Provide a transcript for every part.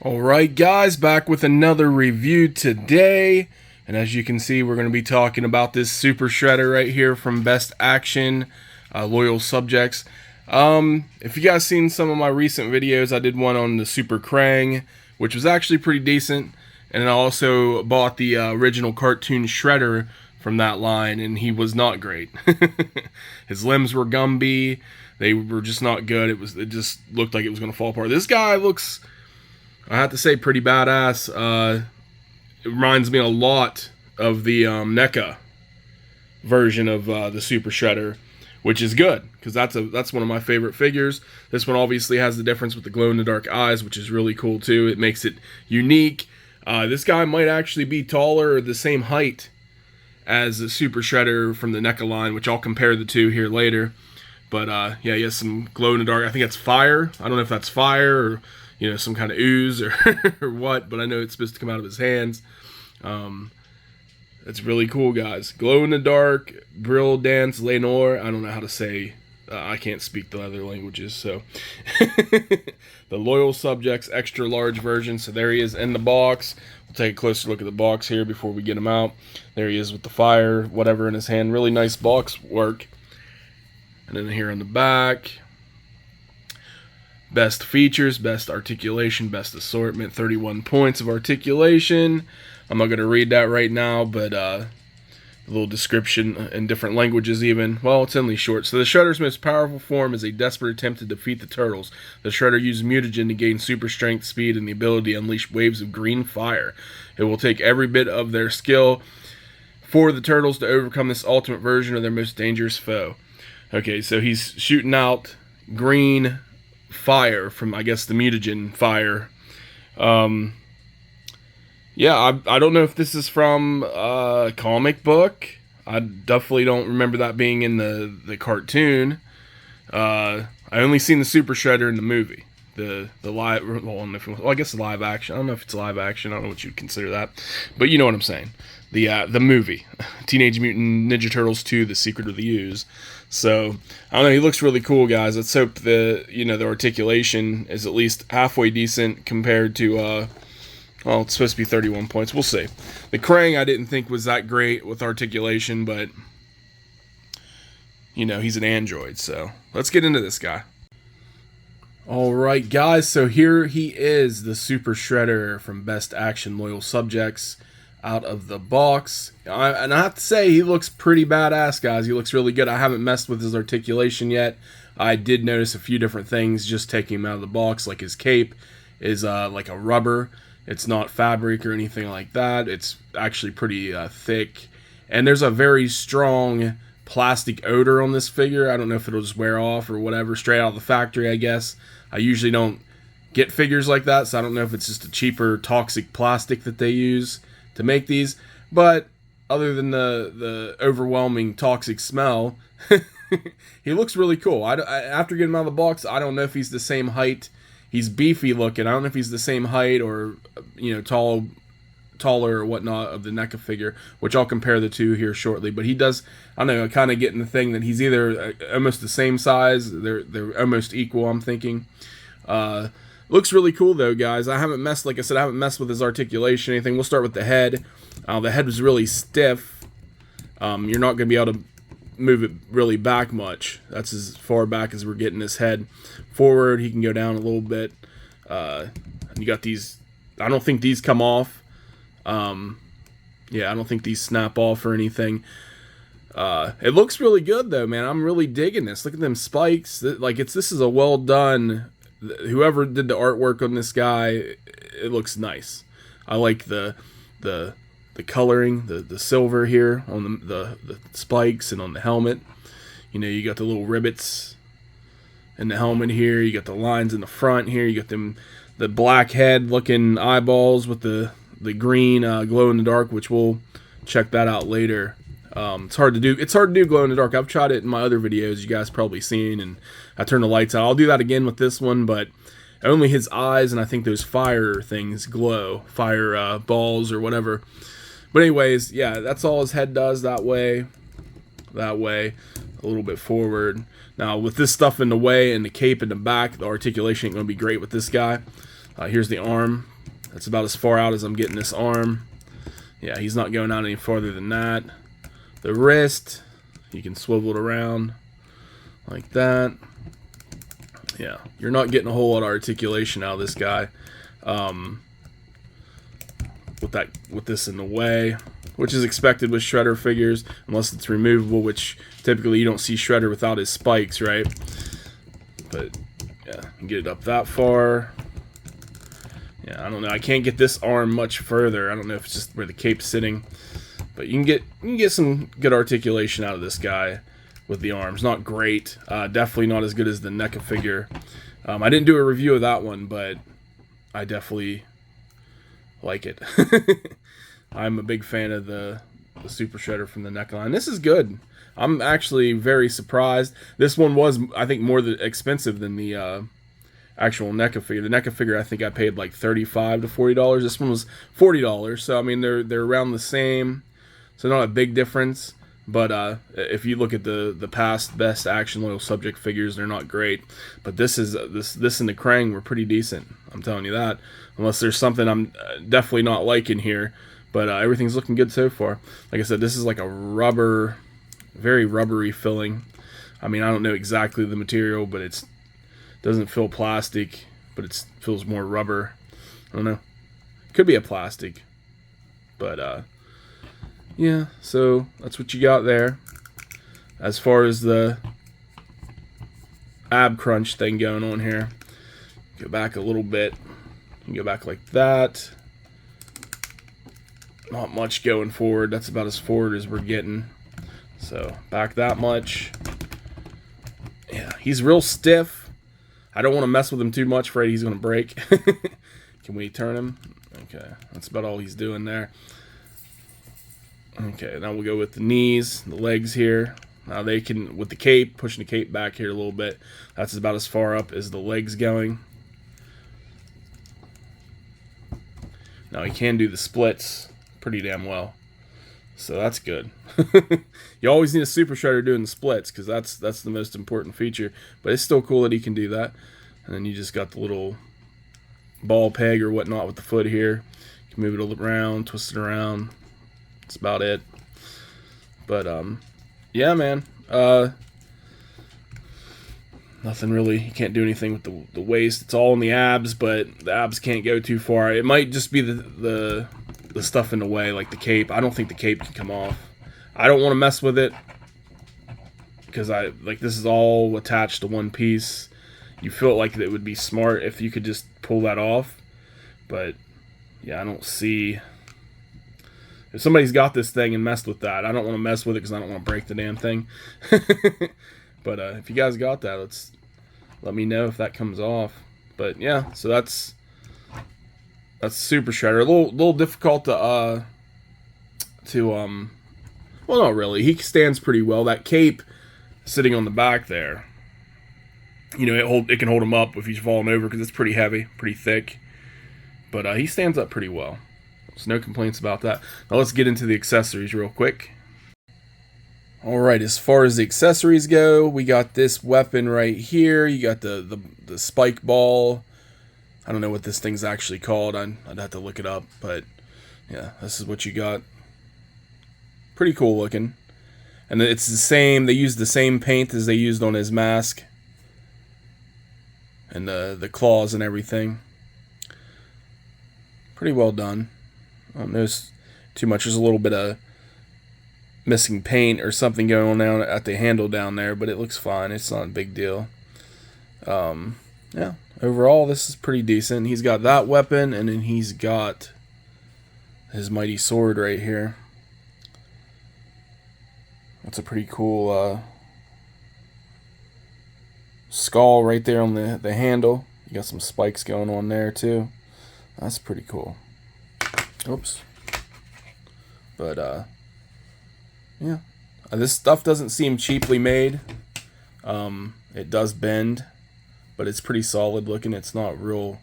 Alright guys, back with another review today, and as you can see we're going to be talking about this Super Shredder right here from BST AXN, Loyal Subjects. If you guys seen some of my recent videos, I did one on the Super Krang, which was actually pretty decent, and I also bought the original cartoon Shredder from that line, and he was not great. His limbs were Gumby, they were just not good. It just looked like it was going to fall apart. This guy looks, I have to say, pretty badass. It reminds me a lot of the NECA version of the Super Shredder, which is good because that's one of my favorite figures. This one obviously has the difference with the glow-in-the-dark eyes, which is really cool too. It makes it unique. This guy might actually be taller or the same height as the Super Shredder from the NECA line, which I'll compare the two here later. But yeah, he has some glow-in-the-dark. I think that's fire. I don't know if that's fire or, you know, some kind of ooze or, or what, but I know it's supposed to come out of his hands. It's really cool, guys. Glow-in-the-dark, Brill Dance, Lenore. I don't know how to say, I can't speak the other languages, so. The Loyal Subjects extra large version, so there he is in the box. We'll take a closer look at the box here before we get him out. There he is with the fire, whatever in his hand. Really nice box work. And then here on the back, best features, best articulation, best assortment, 31 points of articulation. I'm not going to read that right now, but a little description in different languages even. Well, it's only short. So the Shredder's most powerful form is a desperate attempt to defeat the Turtles. The Shredder uses mutagen to gain super strength, speed, and the ability to unleash waves of green fire. It will take every bit of their skill for the Turtles to overcome this ultimate version of their most dangerous foe. Okay, so he's shooting out green fire from, I guess, the mutagen fire. Yeah, I don't know if this is from a comic book. I definitely don't remember that being in the cartoon. I only seen the Super Shredder in the movie. The live, well, I guess the live action. I don't know if it's live action. I don't know what you'd consider that. But you know what I'm saying. The movie. Teenage Mutant Ninja Turtles 2, The Secret of the Ooze. So, I don't know, he looks really cool, guys. Let's hope the articulation is at least halfway decent compared to, well, it's supposed to be 31 points. We'll see. The Krang I didn't think was that great with articulation, but, you know, he's an android, so let's get into this guy. Alright, guys, so here he is, the Super Shredder from BST AXN Loyal Subjects, out of the box. And I have to say, he looks pretty badass, guys. He looks really good. I haven't messed with his articulation yet. I did notice a few different things just taking him out of the box, like his cape is like a rubber. It's not fabric or anything like that. It's actually pretty thick. And there's a very strong plastic odor on this figure. I don't know if it'll just wear off or whatever, straight out of the factory, I guess. I usually don't get figures like that, so I don't know if it's just a cheaper toxic plastic that they use to make these. But other than the overwhelming toxic smell, he looks really cool. After getting him out of the box, I don't know if he's the same height. He's beefy looking. I don't know if he's the same height or, you know, taller or whatnot of the NECA figure, which I'll compare the two here shortly. But he does, I don't know, kind of getting the thing that he's either almost the same size, they're almost equal, I'm thinking. Looks really cool though, guys. I haven't messed, like I said, I haven't messed with his articulation or anything. We'll start with the head. The head was really stiff. You're not going to be able to move it really back much. That's as far back as we're getting this head. Forward, he can go down a little bit. And you got these, I don't think these come off. Yeah, I don't think these snap off or anything. It looks really good though, man. I'm really digging this. Look at them spikes. This is a well done. Whoever did the artwork on this guy, it looks nice. I like the coloring, the silver here on the spikes and on the helmet. You know, you got the little rivets in the helmet here. You got the lines in the front here. You got the black head looking eyeballs with the green glow in the dark, which we'll check that out later. It's hard to do. It's hard to do glow in the dark. I've tried it in my other videos. You guys probably seen, and I turn the lights out. I'll do that again with this one, but only his eyes and I think those fire things glow, fire balls or whatever. But anyways, yeah, that's all his head does. That way, a little bit forward. Now with this stuff in the way and the cape in the back, the articulation ain't gonna be great with this guy. Here's the arm. That's about as far out as I'm getting this arm. Yeah, he's not going out any farther than that. The wrist, you can swivel it around like that. Yeah, you're not getting a whole lot of articulation out of this guy with this in the way, which is expected with Shredder figures, unless it's removable, which typically you don't see Shredder without his spikes, right? But yeah, you can get it up that far. Yeah, I don't know. I can't get this arm much further. I don't know if it's just where the cape's sitting, but you can get some good articulation out of this guy with the arms. Not great. Definitely not as good as the NECA figure. I didn't do a review of that one, but I definitely like it. I'm a big fan of the Super Shredder from the NECA line. This is good. I'm actually very surprised. This one was, I think, more expensive than the actual NECA figure. The NECA figure, I think I paid like $35 to $40. This one was $40. So I mean, they're around the same. So not a big difference. But if you look at the past Best Action Loyal Subject figures, they're not great. But this and the Krang were pretty decent. I'm telling you that. Unless there's something I'm definitely not liking here. But everything's looking good so far. Like I said, this is like a rubber, very rubbery filling. I mean, I don't know exactly the material, but it doesn't feel plastic, but it feels more rubber. I don't know. Could be a plastic. But yeah, so that's what you got there. As far as the ab crunch thing going on here, go back a little bit. You go back like that. Not much going forward. That's about as forward as we're getting. So back that much. Yeah, he's real stiff. I don't want to mess with him too much, afraid he's going to break. Can we turn him? Okay, that's about all he's doing there. Okay, now we'll go with the knees, the legs here. Now they can, with the cape, pushing the cape back here a little bit, that's about as far up as the legs going. Now he can do the splits pretty damn well. So that's good. You always need a Super Shredder doing the splits, because that's the most important feature. But it's still cool that he can do that. And then you just got the little ball peg or whatnot with the foot here. You can move it around, twist it around. That's about it. But yeah, man. Nothing really. You can't do anything with the waist. It's all in the abs, but the abs can't go too far. It might just be the stuff in the way, like the cape. I don't think the cape can come off. I don't want to mess with it because this is all attached to one piece. You feel like it would be smart if you could just pull that off, but yeah, I don't see. If somebody's got this thing and messed with that, I don't want to mess with it because I don't want to break the damn thing. But if you guys got that, let me know if that comes off. But yeah, so that's Super Shredder. A little difficult to well, not really. He stands pretty well. That cape sitting on the back there, you know, it can hold him up if he's falling over because it's pretty heavy, pretty thick. But he stands up pretty well. So no complaints about that. Now let's get into the accessories real quick. Alright, as far as the accessories go, we got this weapon right here. You got the spike ball. I don't know what this thing's actually called. I'd have to look it up. But yeah, this is what you got. Pretty cool looking. And it's the same. They used the same paint as they used on his mask. And the claws and everything. Pretty well done. I don't notice too much. There's a little bit of missing paint or something going on down at the handle down there, but it looks fine. It's not a big deal. Yeah, overall this is pretty decent. He's got that weapon, and then he's got his mighty sword right here. That's a pretty cool skull right there on the handle. You got some spikes going on there too. That's pretty cool. Oops. But yeah, this stuff doesn't seem cheaply made. It does bend, but it's pretty solid looking. It's not real,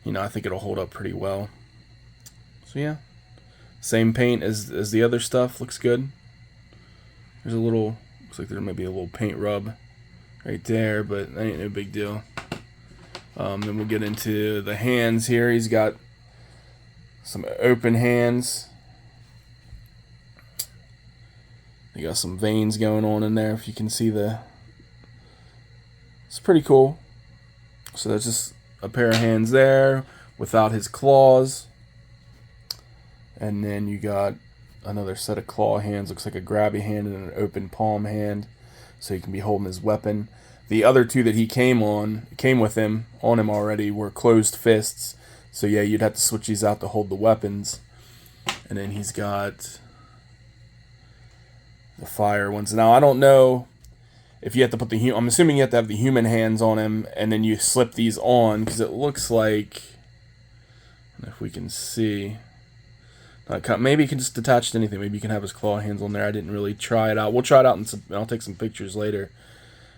you know, I think it'll hold up pretty well. So yeah, same paint as the other stuff. Looks good. There's a little, looks like there may be a little paint rub right there, but that ain't no big deal. Then we'll get into the hands here. He's got some open hands. You got some veins going on in there, if you can see the... It's pretty cool. So that's just a pair of hands there without his claws. And then you got another set of claw hands. Looks like a grabby hand and an open palm hand. So he can be holding his weapon. The other two that he came with him already, were closed fists. So yeah, you'd have to switch these out to hold the weapons. And then he's got the fire ones. Now, I don't know if you have to put the... I'm assuming you have to have the human hands on him, and then you slip these on, because it looks like... If we can see... Maybe you can just attach to anything. Maybe you can have his claw hands on there. I didn't really try it out. We'll try it out, and I'll take some pictures later.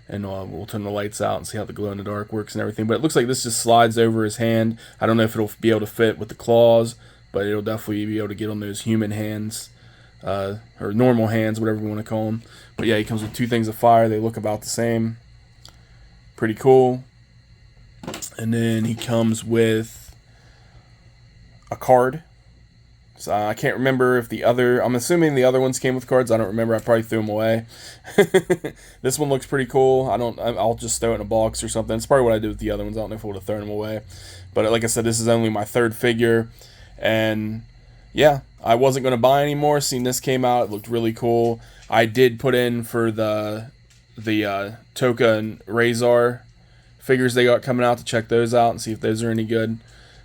And we'll turn the lights out and see how the glow-in-the-dark works and everything. But it looks like this just slides over his hand. I don't know if it'll be able to fit with the claws, but it'll definitely be able to get on those human hands. Or normal hands, whatever you want to call them. But yeah, he comes with two things of fire. They look about the same. Pretty cool. And then he comes with a card. So I can't remember if the other... I'm assuming the other ones came with cards. I don't remember. I probably threw them away. This one looks pretty cool. I'll just throw it in a box or something. It's probably what I did with the other ones. I don't know if I would have thrown them away. But like I said, this is only my third figure. And yeah, I wasn't going to buy any more. Seeing this came out, it looked really cool. I did put in for the Toka and Razor figures they got coming out to check those out and see if those are any good.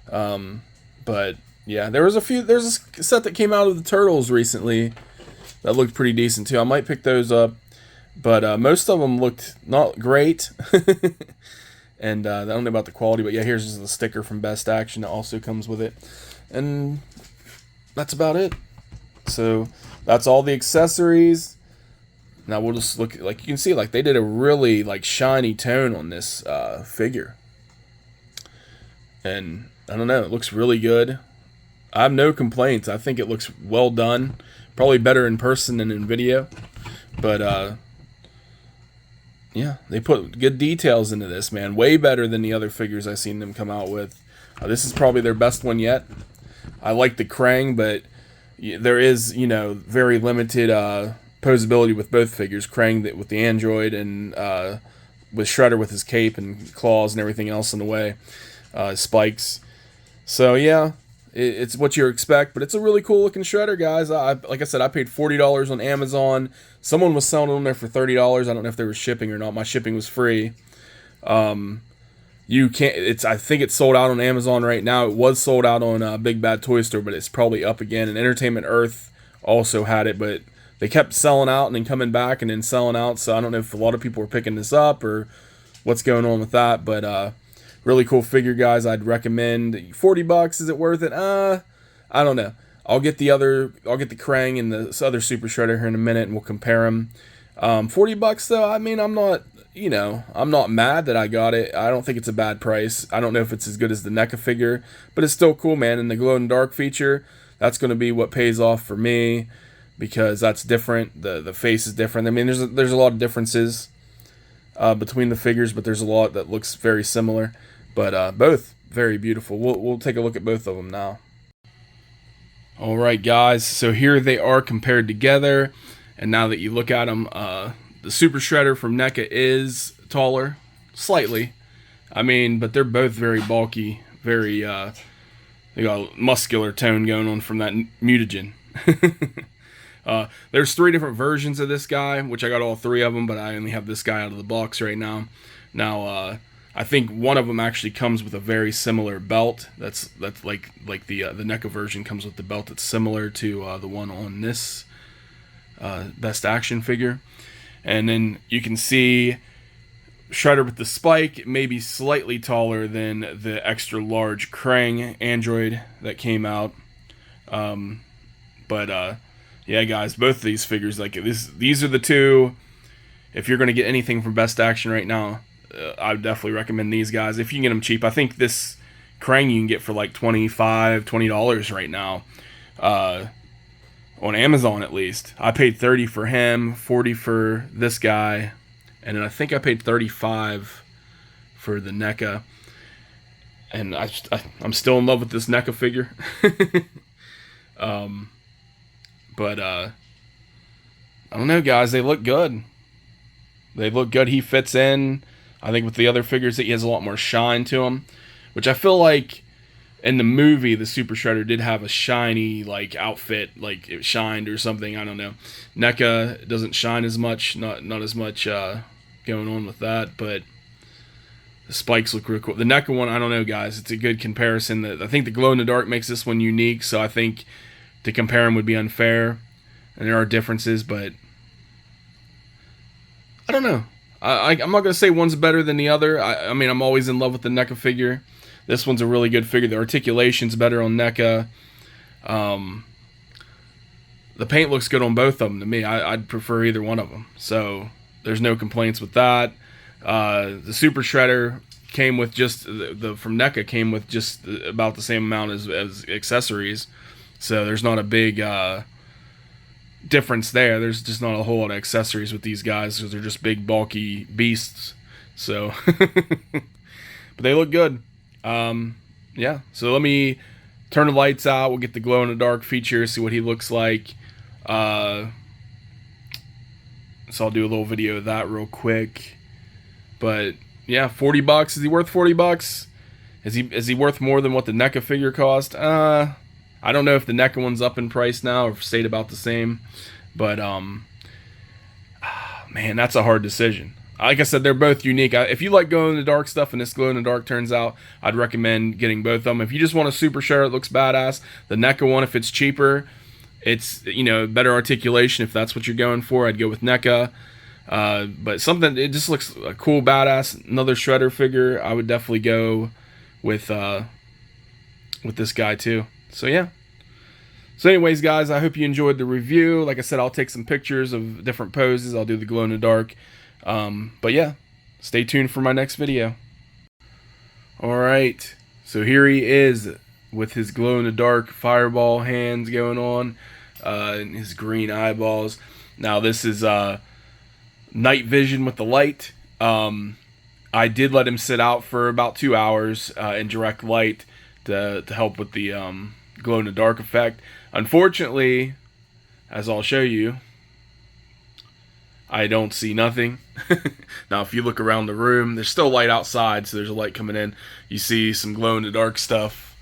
But yeah, there's a set that came out of the Turtles recently that looked pretty decent too. I might pick those up, but most of them looked not great. And I don't know about the quality, but yeah, here's just the sticker from Best Action that also comes with it. And that's about it. So that's all the accessories. Now we'll just look, like you can see, like they did a really like shiny tone on this figure. And I don't know, it looks really good. I have no complaints. I think it looks well done. Probably better in person than in video. But yeah, they put good details into this, man. Way better than the other figures I've seen them come out with. This is probably their best one yet. I like the Krang, but there is, very limited posability with both figures. Krang with the android, and with Shredder with his cape and claws and everything else in the way. Spikes. So yeah, it's what you expect, but it's a really cool looking Shredder, guys. Like I said, I paid $40 on Amazon. Someone was selling them there for $30. I don't know if they were shipping or not. My shipping was free. You can't. I think it's sold out on Amazon right now. It was sold out on Big Bad Toy Store, but it's probably up again. And Entertainment Earth also had it, but they kept selling out and then coming back and then selling out. So I don't know if a lot of people were picking this up or what's going on with that. But really cool figure, guys. I'd recommend. $40. Is it worth it? I don't know. I'll get the Krang and the other Super Shredder here in a minute, and we'll compare them. $40 though. I mean, I'm not mad that I got it. I don't think it's a bad price. I don't know if it's as good as the NECA figure, but it's still cool, man. And the glow in the dark feature, that's going to be what pays off for me, because that's different. The face is different. I mean, there's a lot of differences between the figures, but there's a lot that looks very similar. But both very beautiful. We'll take a look at both of them now. All right, guys. So here they are compared together, and now that you look at them, the Super Shredder from NECA is taller, slightly. I mean, but they're both very bulky, very they got a muscular tone going on from that mutagen. There's 3 different versions of this guy, which I got all 3 of them, but I only have this guy out of the box right now. Now, I think one of them actually comes with a very similar belt. That's like the NECA version comes with the belt that's similar to the one on this Best Action figure. And then you can see Shredder with the spike, maybe slightly taller than the extra large Krang android that came out. Yeah, guys, both of these figures, like these are the 2. If you're going to get anything from Best Action right now, I would definitely recommend these guys if you can get them cheap. I think this Krang you can get for like $20 right now. On Amazon at least. I paid $30 for him, $40 for this guy, and then I think I paid $35 for the NECA. and I'm still in love with this NECA figure. But I don't know, guys. They look good. They look good. He fits in. I think with the other figures, that he has a lot more shine to him, which I feel like in the movie, the Super Shredder did have a shiny like outfit, like it shined or something. I don't know. NECA doesn't shine as much. Not as much going on with that, but the spikes look real cool. The NECA one, I don't know, guys. It's a good comparison. I think the glow in the dark makes this one unique, so I think to compare them would be unfair. And there are differences, but I don't know. I'm not going to say one's better than the other. I mean, I'm always in love with the NECA figure. This one's a really good figure. The articulation's better on NECA. The paint looks good on both of them to me. I'd prefer either one of them. So there's no complaints with that. The Super Shredder came with just from NECA came with just about the same amount as accessories. So there's not a big difference there. There's just not a whole lot of accessories with these guys because they're just big bulky beasts. So but they look good. Yeah, so let me turn the lights out. We'll get the glow in the dark feature, see what he looks like. So I'll do a little video of that real quick. But yeah, $40. Is he worth $40? Is he worth more than what the NECA figure cost? I don't know if the NECA one's up in price now or stayed about the same. But man, that's a hard decision. Like I said, they're both unique. If you like glow in the dark stuff and this glow in the dark turns out, I'd recommend getting both of them. If you just want a Super Shredder that looks badass, the NECA one, if it's cheaper, it's, you know, better articulation. If that's what you're going for, I'd go with NECA. But something, it just looks a cool, badass, another Shredder figure. I would definitely go with this guy too. So yeah. So anyways, guys, I hope you enjoyed the review. Like I said, I'll take some pictures of different poses. I'll do the glow in the dark. But yeah, stay tuned for my next video. Alright, so here he is with his glow in the dark fireball hands going on, and his green eyeballs. Now this is night vision with the light. I did let him sit out for about 2 hours in direct light to help with the glow in the dark effect. Unfortunately, as I'll show you, I don't see nothing. Now, if you look around the room, there's still light outside, so there's a light coming in. You see some glow-in-the-dark stuff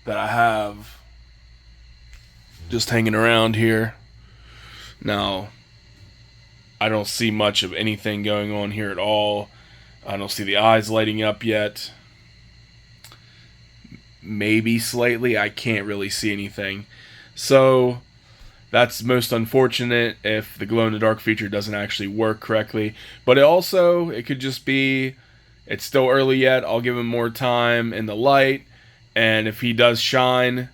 that I have just hanging around here. Now, I don't see much of anything going on here at all. I don't see the eyes lighting up yet. Maybe slightly. I can't really see anything. So that's most unfortunate if the glow-in-the-dark feature doesn't actually work correctly. But it could just be, it's still early yet. I'll give him more time in the light. And if he does shine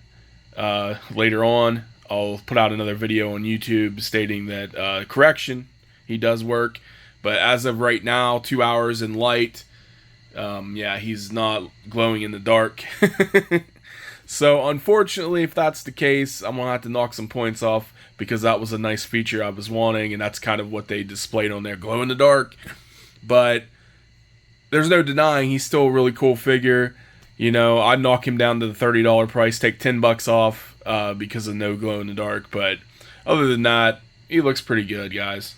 later on, I'll put out another video on YouTube stating that, correction, he does work. But as of right now, 2 hours in light, yeah, he's not glowing in the dark. So unfortunately, if that's the case, I'm going to have to knock some points off because that was a nice feature I was wanting, and that's kind of what they displayed on there, glow in the dark. But there's no denying he's still a really cool figure. You know, I'd knock him down to the $30 price, take $10 off because of no glow in the dark. But other than that, he looks pretty good, guys.